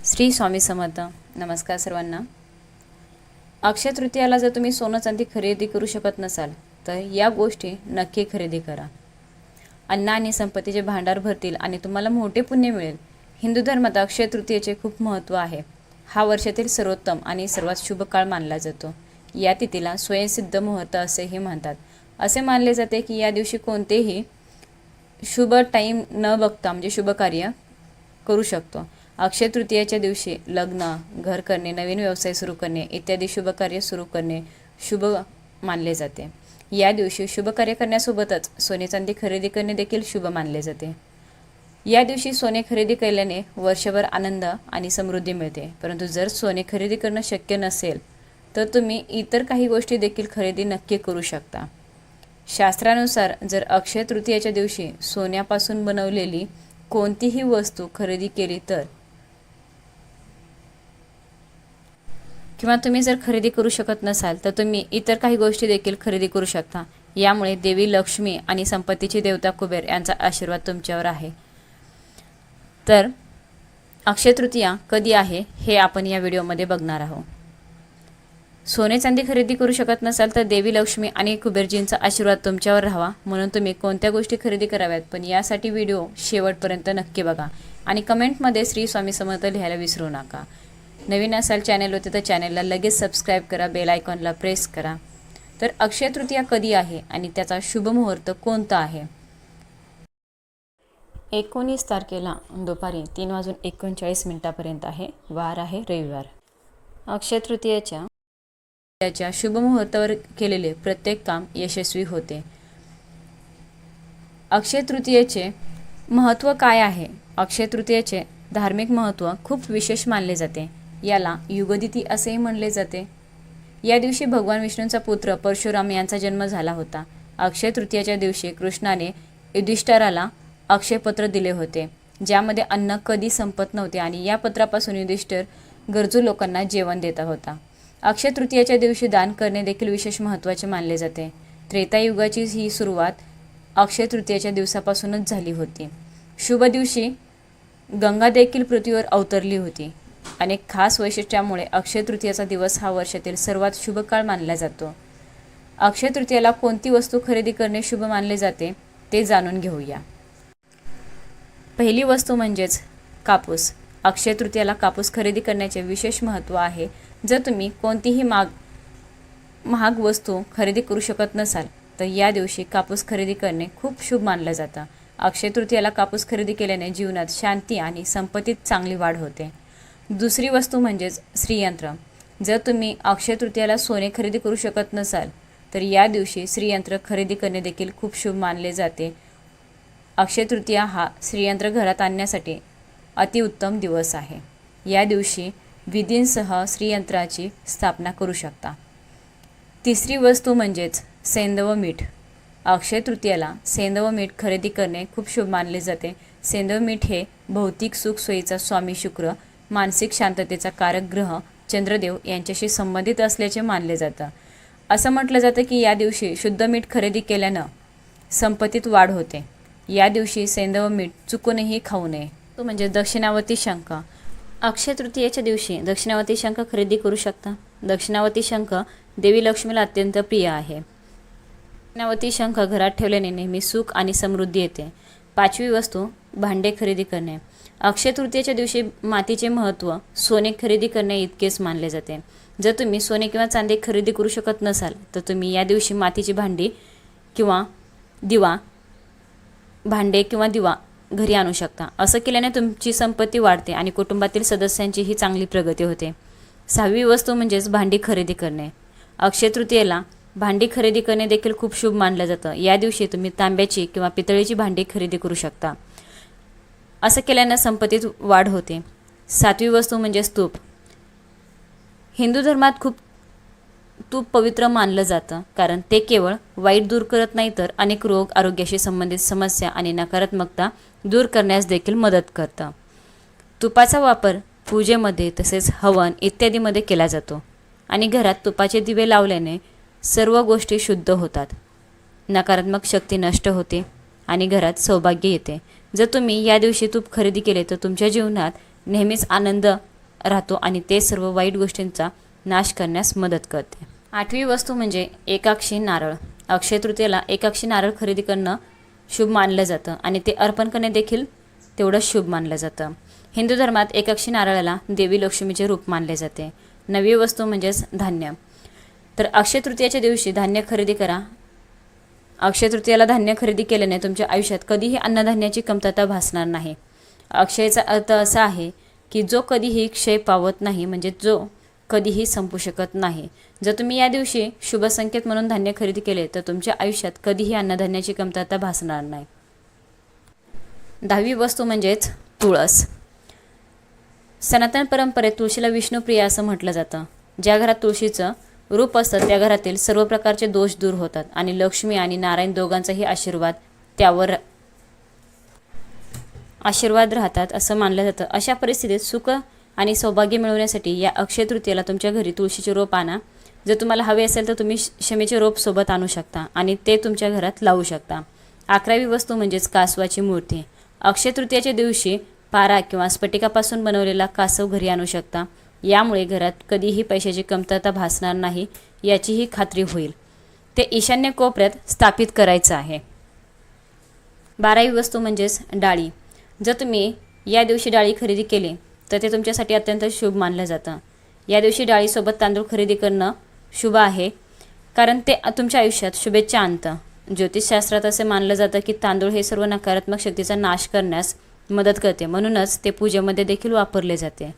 श्री स्वामी समर्थ. नमस्कार सर्वांना. अक्षय तृतीयाला जर तुम्ही सोनं चांदी खरेदी करू शकत नसाल तर या गोष्टी नक्की खरेदी करा. अन्न आणि संपत्तीचे भांडार भरतील आणि तुम्हाला मोठे पुण्य मिळेल. हिंदू धर्मात अक्षय तृतीयेचे खूप महत्त्व आहे. हा वर्षातील सर्वोत्तम आणि सर्वात शुभ काळ मानला जातो. या तिथीला स्वयंसिद्ध मुहूर्त असेही म्हणतात. असे मानले जाते की या दिवशी कोणतेही शुभ टाईम न बघता म्हणजे शुभ कार्य करू शकतो. अक्षय तृतीयेच्या दिवशी लग्न, घर करणे, नवीन व्यवसाय सुरू करणे इत्यादी शुभ कार्य सुरू करणे शुभ मानले जाते. या दिवशी शुभ कार्य करण्यासोबतच सोने चांदी खरेदी करणे देखील शुभ मानले जाते. या दिवशी सोने खरेदी केल्याने वर्षभर आनंद आणि समृद्धी मिळते. परंतु जर सोने खरेदी करणं शक्य नसेल तर तुम्ही इतर काही गोष्टी देखील खरेदी नक्की करू शकता. शास्त्रानुसार जर अक्षय तृतीयेच्या दिवशी सोन्यापासून बनवलेली कोणतीही वस्तू खरेदी केली तर किंवा तुम्ही जर खरेदी करू शकत नसाल तर तुम्ही इतर काही गोष्टी देखील खरेदी करू शकता. यामुळे देवी लक्ष्मी आणि संपत्तीची देवता कुबेर यांचा आशीर्वाद तुमच्यावर आहे. तर अक्षय तृतीया कधी आहे हे आपण या व्हिडिओमध्ये बघणार आहोत. सोने चांदी खरेदी करू शकत नसाल तर देवी लक्ष्मी आणि कुबेरजींचा आशीर्वाद तुमच्यावर राहावा म्हणून तुम्ही कोणत्या गोष्टी खरेदी कराव्यात. पण यासाठी व्हिडिओ शेवटपर्यंत नक्की बघा आणि कमेंटमध्ये श्री स्वामी समर्थ लिहायला विसरू नका. नवीन असाल चॅनलवरती तर चॅनलला लगेच सबस्क्राईब करा, बेल आयकॉनला प्रेस करा. तर अक्षय तृतीया कधी आहे आणि त्याचा शुभ मुहूर्त कोणता आहे? 19 तारखेला दुपारी 3:39 आहे. वार आहे रविवार. अक्षय तृतीयेच्या त्याच्या शुभ मुहूर्तावर केलेले प्रत्येक काम यशस्वी होते. अक्षय तृतीयेचे महत्त्व काय आहे? अक्षय तृतीयेचे धार्मिक महत्त्व खूप विशेष मानले जाते. याला युगदिती असेही म्हणले जाते. या दिवशी भगवान विष्णूंचा पुत्र परशुराम यांचा जन्म झाला होता. अक्षय तृतीयेच्या दिवशी कृष्णाने युधिष्ठिराला अक्षयपत्र दिले होते ज्यामध्ये अन्न कधी संपत नव्हते आणि या पत्रापासून युधिष्ठिर गरजू लोकांना जेवण देत होता. अक्षय तृतीयेच्या दिवशी दान करणे देखील विशेष महत्त्वाचे मानले जाते. त्रेतायुगाची ही सुरुवात अक्षय तृतीयेच्या दिवसापासूनच झाली होती. शुभ दिवशी गंगा देखील पृथ्वीवर अवतरली होती. अनेक खास वैशिष्ट्यामुळे अक्षय तृतीयेचा दिवस हा वर्षातील सर्वात शुभ काळ मानला जातो. अक्षय तृतीयेला कोणती वस्तू खरेदी करणे शुभ मानले जाते ते जाणून घेऊया. पहिली वस्तू म्हणजेच कापूस. अक्षय तृतीयेला कापूस खरेदी करण्याचे विशेष महत्त्व आहे. जर तुम्ही कोणतीही महाग वस्तू खरेदी करू शकत नसाल तर या दिवशी कापूस खरेदी करणे खूप शुभ मानलं जातं. अक्षय तृतीयेला कापूस खरेदी केल्याने जीवनात शांती आणि संपत्तीत चांगली वाढ होते. दुसरी वस्तू म्हणजेच श्रीयंत्र. जर तुम्ही अक्षय तृतीयेला सोने खरेदी करू शकत नसाल तर या दिवशी श्रीयंत्र खरेदी करणे देखील खूप शुभ मानले जाते. अक्षय तृतीया हा श्रीयंत्र घरात आणण्यासाठी अतिउत्तम दिवस आहे. या दिवशी विधींसह श्रीयंत्राची स्थापना करू शकता. तिसरी वस्तू म्हणजेच सेंदव मीठ. अक्षय तृतीयेला सेंदव मीठ खरेदी करणे खूप शुभ मानले जाते. सेंदव मीठ हे भौतिक सुखसोयीचा स्वामी शुक्र, मानसिक शांततेचा कारक ग्रह चंद्रदेव यांच्याशी संबंधित असल्याचे मानले जातं. असं म्हटलं जातं की या दिवशी शुद्ध मीठ खरेदी केल्यानं संपत्तीत वाढ होते. या दिवशी सेंदव मीठ चुकूनही खाऊ नये. तो म्हणजे दक्षिणावर्ती शंख. अक्षय तृतीयेच्या दिवशी दक्षिणावर्ती शंख खरेदी करू शकता. दक्षिणावर्ती शंख देवी लक्ष्मीला अत्यंत प्रिय आहे. दक्षिणावर्ती शंख घरात ठेवल्याने नेहमी सुख आणि समृद्धी येते. पाचवी वस्तू भांडे खरेदी करणे. अक्षय तृतीयेच्या दिवशी मातीचे महत्त्व सोने खरेदी करणे इतकेच मानले जाते. जर तुम्ही सोने किंवा चांदी खरेदी करू शकत नसाल तर तुम्ही या दिवशी मातीची भांडी किंवा दिवा घरी आणू शकता. असं केल्याने तुमची संपत्ती वाढते आणि कुटुंबातील सदस्यांचीही चांगली प्रगती होते. सहावी वस्तू म्हणजेच भांडी खरेदी करणे. अक्षय तृतीयेला भांडी खरेदी करणे देखील खूप शुभ मानलं जातं. या दिवशी तुम्ही तांब्याची किंवा पितळेची भांडी खरेदी करू शकता. असं केल्याने संपत्तीत वाढ होते. सातवी वस्तू म्हणजेच तूप. हिंदू धर्मात तूप पवित्र मानलं जातं कारण ते केवळ वाईट दूर करत नाही तर अनेक रोग, आरोग्याशी संबंधित समस्या आणि नकारात्मकता दूर करण्यास देखील मदत करतं. तुपाचा वापर पूजेमध्ये तसेच हवन इत्यादीमध्ये केला जातो आणि घरात तुपाचे दिवे लावल्याने सर्व गोष्टी शुद्ध होतात. नकारात्मक शक्ती नष्ट होते आणि घरात सौभाग्य येते. जर तुम्ही या दिवशी तूप खरेदी केले तर तुमच्या जीवनात नेहमीच आनंद राहतो आणि ते सर्व वाईट गोष्टींचा नाश करण्यास मदत करते. 8वी वस्तू म्हणजे एकाक्षी नारळ. अक्षय तृतीयेला एकाक्षी नारळ खरेदी करणं शुभ मानलं जातं आणि ते अर्पण करणे देखील तेवढंच शुभ मानलं जातं. हिंदू धर्मात एकाक्षी नारळाला देवी लक्ष्मीचे रूप मानले जाते. 9वी वस्तू म्हणजेच धान्य. तर अक्षय तृतीयेच्या दिवशी धान्य खरेदी करा. अक्षय तृतीयेला धान्य खरेदी केल्याने तुमच्या आयुष्यात कधीही अन्नधान्याची कमतरता भासणार नाही. अक्षयचा अर्थ असा आहे की जो कधीही क्षय पावत नाही, म्हणजे जो कधीही संपू शकत नाही. जर तुम्ही या दिवशी शुभ संकेत म्हणून धान्य खरेदी केले तर तुमच्या आयुष्यात कधीही अन्नधान्याची कमतरता भासणार नाही. 10वी वस्तू म्हणजेच तुळस. सनातन परंपरेत तुळशीला विष्णुप्रिय असं म्हटलं जातं. ज्या घरात तुळशीचं रूप असतं त्या घरातील सर्व प्रकारचे दोष दूर होतात आणि लक्ष्मी आणि नारायण दोघांचाही आशीर्वाद राहतात असं मानलं जातं. अशा परिस्थितीत सुख आणि सौभाग्य मिळवण्यासाठी या अक्षय तृतीयेला तुमच्या घरी तुळशीचे रोप आणा. जर तुम्हाला हवे असेल तर तुम्ही शमीचे रोप सोबत आणू शकता आणि ते तुमच्या घरात लावू शकता. 11वी वस्तू म्हणजेच कासवाची मूर्ती. अक्षय तृतीयेच्या दिवशी पारा किंवा स्फटिकापासून बनवलेला कासव घरी आणू शकता. यामुळे घरात कधीही पैशाची कमतरता भासणार नाही याचीही खात्री होईल. ते ईशान्य कोपऱ्यात स्थापित करायचं आहे. 12वी वस्तू म्हणजेच डाळी. जर तुम्ही या दिवशी डाळी खरेदी केली तर ते तुमच्यासाठी अत्यंत शुभ मानलं जातं. या दिवशी डाळीसोबत तांदूळ खरेदी करणं शुभ आहे, कारण ते तुमच्या आयुष्यात शुभेच्छा आणतं. ज्योतिषशास्त्रात असे मानलं जातं की तांदूळ हे सर्व नकारात्मक शक्तीचा नाश करण्यास मदत करते, म्हणूनच ते पूजेमध्ये देखील वापरले जाते.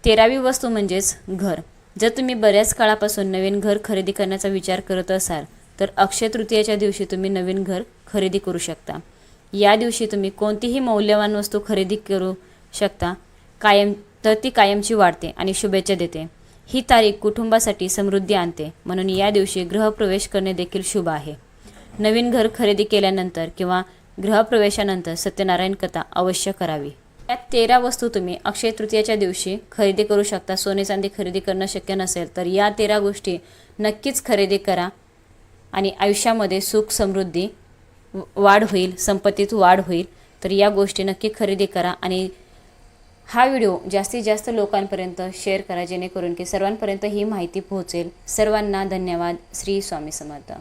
13वी वस्तू म्हणजेच घर. जर तुम्ही बऱ्याच काळापासून नवीन घर खरेदी करण्याचा विचार करत असाल तर अक्षय तृतीयेच्या दिवशी तुम्ही नवीन घर खरेदी करू शकता. या दिवशी तुम्ही कोणतीही मौल्यवान वस्तू खरेदी करू शकता. ती कायमची वाढते आणि शुभेच्छा देते. ही तारीख कुटुंबासाठी समृद्धी आणते, म्हणून या दिवशी गृहप्रवेश करणे देखील शुभ आहे. नवीन घर खरेदी केल्यानंतर किंवा गृहप्रवेशानंतर सत्यनारायण कथा अवश्य करावी. या 13 वस्तू तुम्ही अक्षय तृतीयेच्या दिवशी खरेदी करू शकता. सोने चांदी खरेदी करणं शक्य नसेल तर या 13 गोष्टी नक्कीच खरेदी करा आणि आयुष्यामध्ये सुख समृद्धी वाढ होईल, संपत्तीत वाढ होईल. तर या गोष्टी नक्की खरेदी करा आणि हा व्हिडिओ जास्तीत जास्त लोकांपर्यंत शेअर करा, जेणेकरून की सर्वांपर्यंत ही माहिती पोहोचेल. सर्वांना धन्यवाद. श्री स्वामी समर्थ.